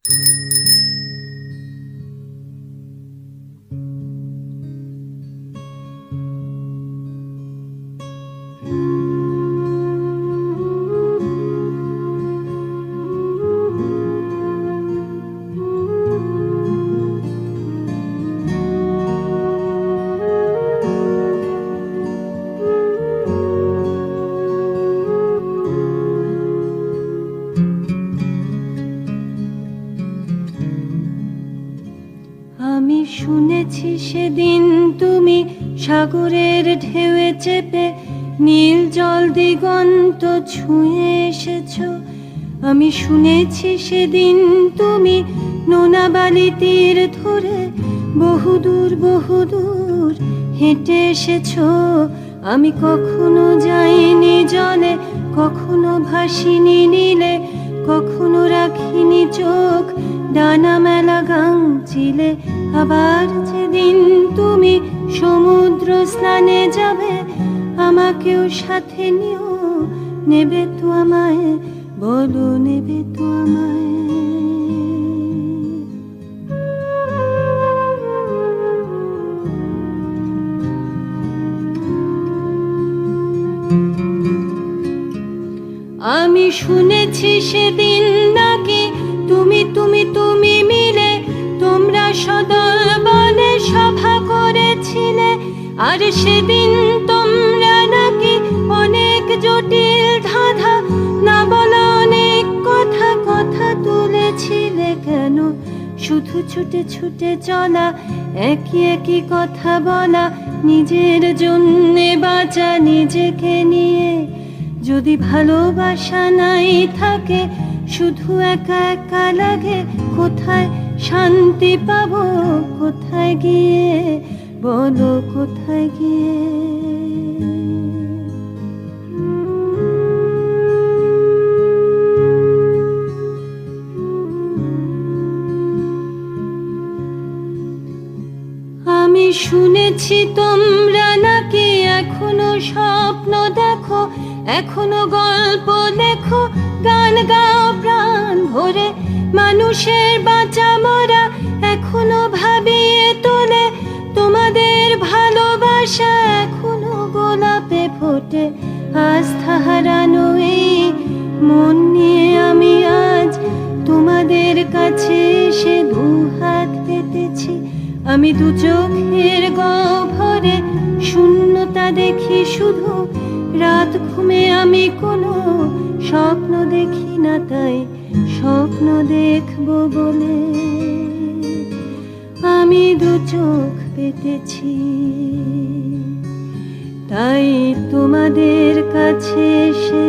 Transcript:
আমি শুনেছি সেদিন তুমি সাগরের ঢেউয়ে চেপে নীল জল দিগন্ত ছুঁয়ে এসেছো। আমি শুনেছি সেদিন তুমি নোনা বালি তীর ধরে বহুদূর বহুদূর হেঁটে এসেছো। আমি কখনো যাইনি জলে, কখনো ভাসিনি নীলে, কখনো রাখিনি চোখ ডানা মেলা গাংচিলে। আবার যেদিন তুমি সমুদ্র স্নানে যাবে, আমাকেও সাথে নিও, নেবে তো আমায়, বলো নেবে তো আমায়। আমি শুনেছি সেদিন নাকি তুমি তুমি তুমি মিলে তোমরা সদল বলে সভা করেছিলে। আর সেদিন তোমরা নাকি অনেক জটিল ধাঁধা না বলা অনেক কথা কথা তুলেছিলে। কেন শুধু ছুটে ছুটে চলা, একই একই কথা বলা, নিজের জন্যে বাঁচা নিজেকে নিয়ে। যদি ভালোবাসা নাই থাকে, শুধু একা একা লাগে, কোথায় শান্তি পাবো, কোথায় গিয়ে, বলো কোথায় গিয়ে। আমি শুনেছি তোমরা নাকি এখনো স্বপ্ন দেখো, এখনো গল্প লেখো, গান গাও প্রাণ ভরে, মানুষের বাঁচা মরা এখনো ভাবিয়ে তোলে। তোমাদের ভালোবাসা এখনো গোলাপে ফোটে। আস্থা হারানো এই মন নিয়ে আমি আজ তোমাদের কাছে এসে দুহাত পেতেছি। আমি দু চোখের গহ্বরে শূন্যতা দেখি শুধু, রাত ঘুমে আমি কোনো স্বপ্ন দেখি না, তাই স্বপ্ন দেখবো বলে আমি দু চোখ পেতেছি। তাই তোমাদের কাছে এসে